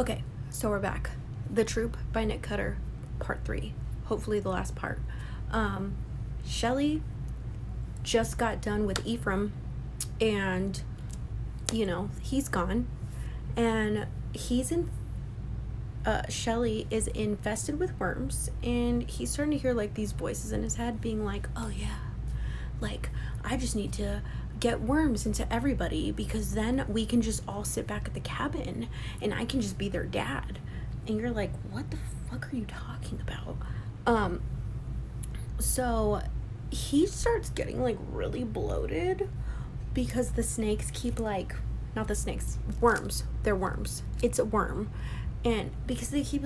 Okay, so we're back. The Troop by Nick Cutter, part 3. Hopefully the last part. Shelly just got done with Ephraim, and, he's gone. And Shelly is infested with worms, and he's starting to hear, these voices in his head being like, oh yeah, I just need to get worms into everybody, because then we can just all sit back at the cabin and I can just be their dad. And you're like, what the fuck are you talking about? So he starts getting really bloated because the snakes keep not the snakes, worms. They're worms. It's a worm. And because they keep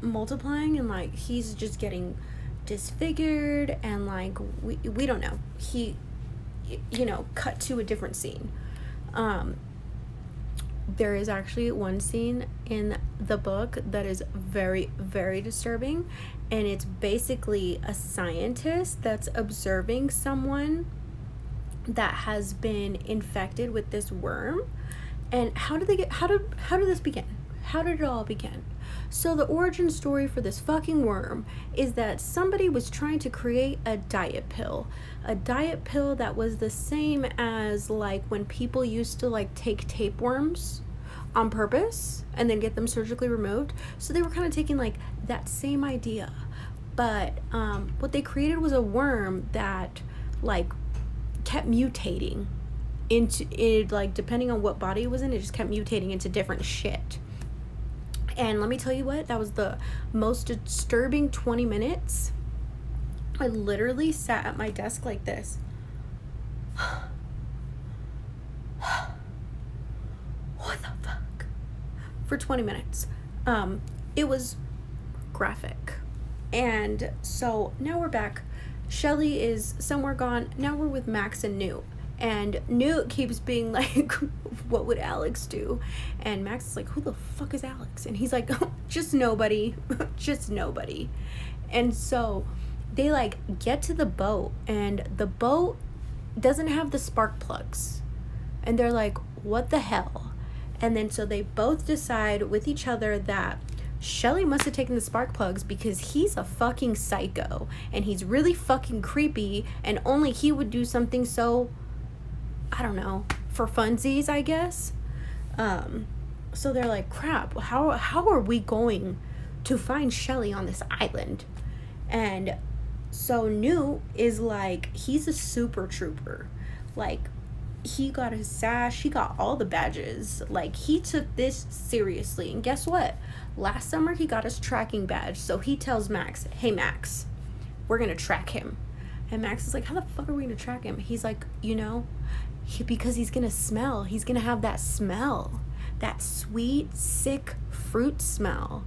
multiplying, and he's just getting disfigured, and we don't know. He cut to a different scene. There is actually one scene in the book that is very, very disturbing, and it's basically a scientist that's observing someone that has been infected with this worm. And how did this begin? How did it all begin? So the origin story for this fucking worm is that somebody was trying to create a diet pill that was the same as when people used to take tapeworms on purpose and then get them surgically removed. So they were kind of taking that same idea, but what they created was a worm that kept mutating into it, depending on what body it was in, it just kept mutating into different shit. And let me tell you what, that was the most disturbing 20 minutes. I literally sat at my desk like this. What the fuck? For 20 minutes. It was graphic. And so now we're back. Shelly is somewhere gone. Now we're with Max and Newt. And Newt keeps being like, what would Alex do? And Max is like, who the fuck is Alex? And he's like, oh, just nobody. Just nobody. And so they get to the boat, and the boat doesn't have the spark plugs. And they're like, what the hell? And then so they both decide with each other that Shelly must have taken the spark plugs because he's a fucking psycho. And he's really fucking creepy. And only he would do something so, I don't know, for funsies, I guess. So they're like, crap, how are we going to find Shelly on this island? And so Newt is he's a super trooper. He got his sash, he got all the badges. He took this seriously. And guess what? Last summer he got his tracking badge. So he tells Max, hey Max, we're gonna track him. And Max is like, how the fuck are we gonna track him? He's like, because he's gonna smell. He's gonna have that smell. That sweet, sick fruit smell.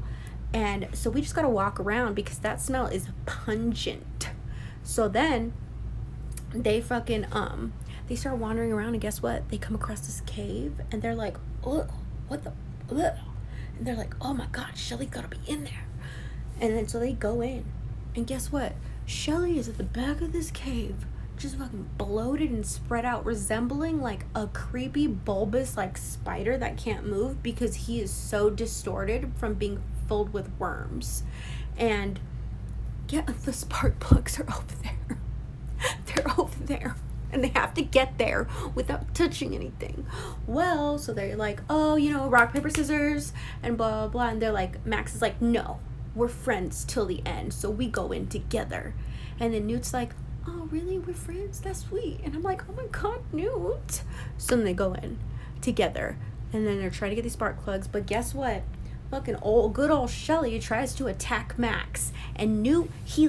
And so we just gotta walk around because that smell is pungent. So then they fucking, they start wandering around, and guess what? They come across this cave, and they're like, oh, what the, ugh. And they're like, oh my God, Shelly gotta be in there. And then so they go in, and guess what? Shelly is at the back of this cave, just fucking bloated and spread out, resembling a creepy bulbous spider that can't move because he is so distorted from being filled with worms. And yeah, the spark plugs are over there. They're over there, and they have to get there without touching anything. Well, so they're like, oh, rock, paper, scissors, and blah, blah, blah. And they're like, Max is like, no, we're friends till the end, so we go in together. And then Newt's like, oh, really? We're friends? That's sweet. And I'm like, oh my God, Newt. So then they go in together, and then they're trying to get these spark plugs. But guess what? Fucking good old Shelly tries to attack Max, and Newt, he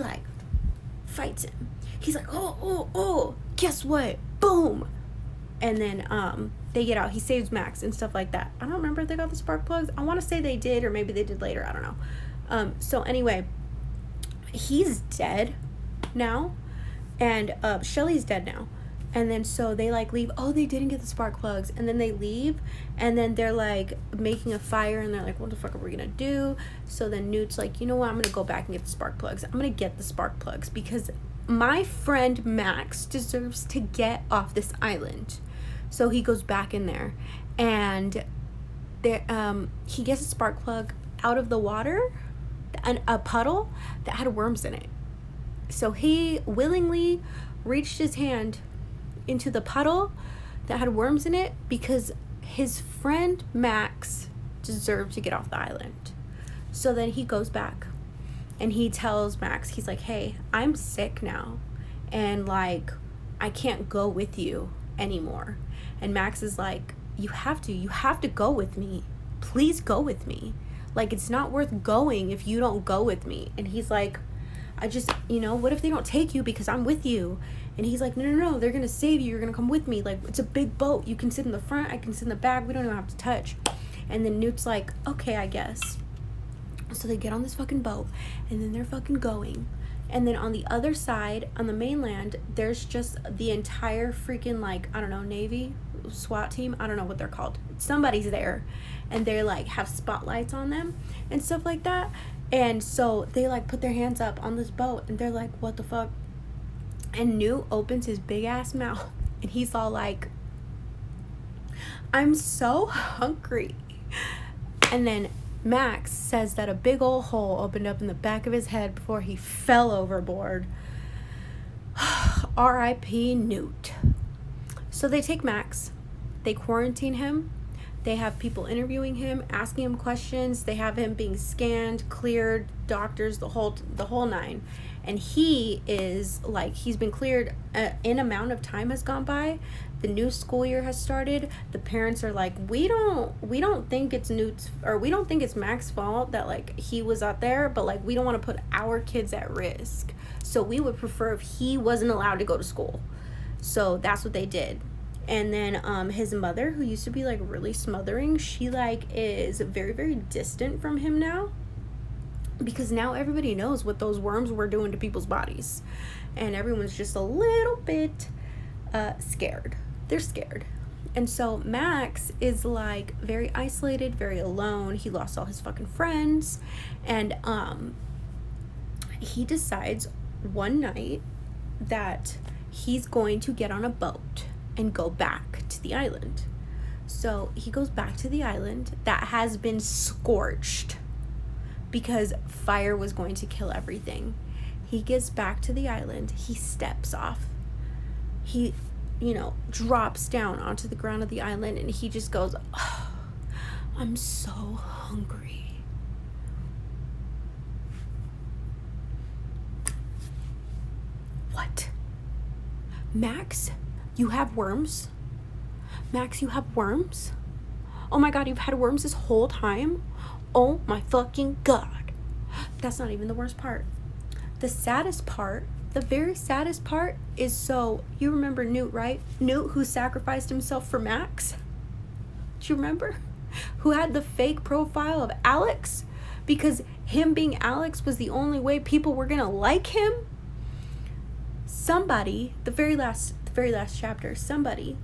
fights him. He's like, oh, guess what? Boom. And then they get out. He saves Max and stuff like that. I don't remember if they got the spark plugs. I want to say they did, or maybe they did later. I don't know. So anyway, he's dead now. And Shelly's dead now. And then so they leave. Oh, they didn't get the spark plugs. And then they leave. And then they're making a fire. And they're like, what the fuck are we going to do? So then Newt's like, you know what? I'm going to go back and get the spark plugs. I'm going to get the spark plugs because my friend Max deserves to get off this island. So he goes back in there. And there, he gets a spark plug out of the water, a puddle that had worms in it. So he willingly reached his hand into the puddle that had worms in it because his friend Max deserved to get off the island. So then he goes back and he tells Max, he's like, hey, I'm sick now, and like, I can't go with you anymore. And Max is like, you have to go with me. Please go with me. Like, it's not worth going if you don't go with me. And he's like, I just, what if they don't take you because I'm with you? And he's like, no, they're gonna save you. You're gonna come with me. Like, it's a big boat. You can sit in the front. I can sit in the back. We don't even have to touch. And then Newt's like, okay, I guess. So they get on this fucking boat, and then they're fucking going. And then on the other side, on the mainland, there's just the entire freaking, like, I don't know, Navy, SWAT team. I don't know what they're called. Somebody's there. And they're like, have spotlights on them and stuff like that. And so they like put their hands up on this boat, and they're like, what the fuck? And Newt opens his big ass mouth, and he's all like, I'm so hungry. And then Max says that a big old hole opened up in the back of his head before he fell overboard. R.I.P. Newt. So they take Max, they quarantine him, they have people interviewing him, asking him questions, they have him being scanned, cleared, doctors, the whole nine. And he is like, he's been cleared, an amount of time has gone by. The new school year has started. The parents are like, we don't think it's Newt's, or we don't think it's Max's fault that like he was out there, but like we don't want to put our kids at risk. So we would prefer if he wasn't allowed to go to school. So that's what they did. And then his mother, who used to be like really smothering, she like is very, very distant from him now, because now everybody knows what those worms were doing to people's bodies, and everyone's just a little bit scared. They're scared. And so Max is like very isolated, very alone. He lost all his fucking friends, and he decides one night that he's going to get on a boat and go back to the island. So he goes back to the island that has been scorched because fire was going to kill everything. He gets back to the island. He steps off. He, drops down onto the ground of the island, and he just goes, oh, I'm so hungry. What? Max, you have worms? Max, you have worms? Oh my God, you've had worms this whole time? Oh my fucking God. That's not even the worst part. The saddest part, the very saddest part is, so you remember Newt, right? Newt, who sacrificed himself for Max? Do you remember? Who had the fake profile of Alex because him being Alex was the only way people were gonna like him? Somebody, the very last chapter, somebody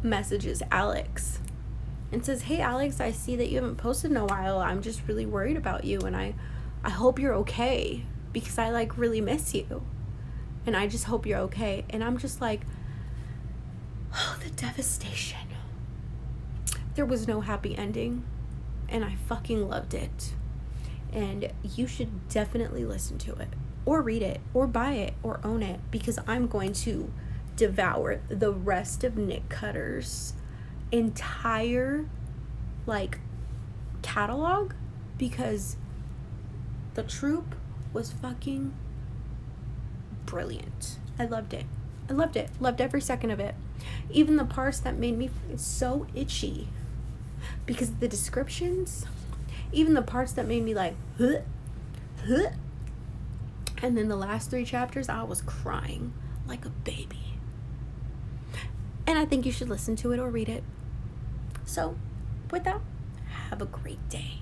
messages Alex and says, hey Alex, I see that you haven't posted in a while. I'm just really worried about you, and I hope you're okay, because I like really miss you, and I just hope you're okay. And I'm just like, oh, the devastation. There was no happy ending, and I fucking loved it. And you should definitely listen to it, or read it, or buy it, or own it, because I'm going to devour the rest of Nick Cutter's entire like catalog, because the troop was fucking brilliant. I loved it. Loved every second of it, even the parts that made me so itchy because of the descriptions, even the parts that made me like huh. And then the last 3 chapters I was crying like a baby. And I think you should listen to it or read it. So with that, have a great day.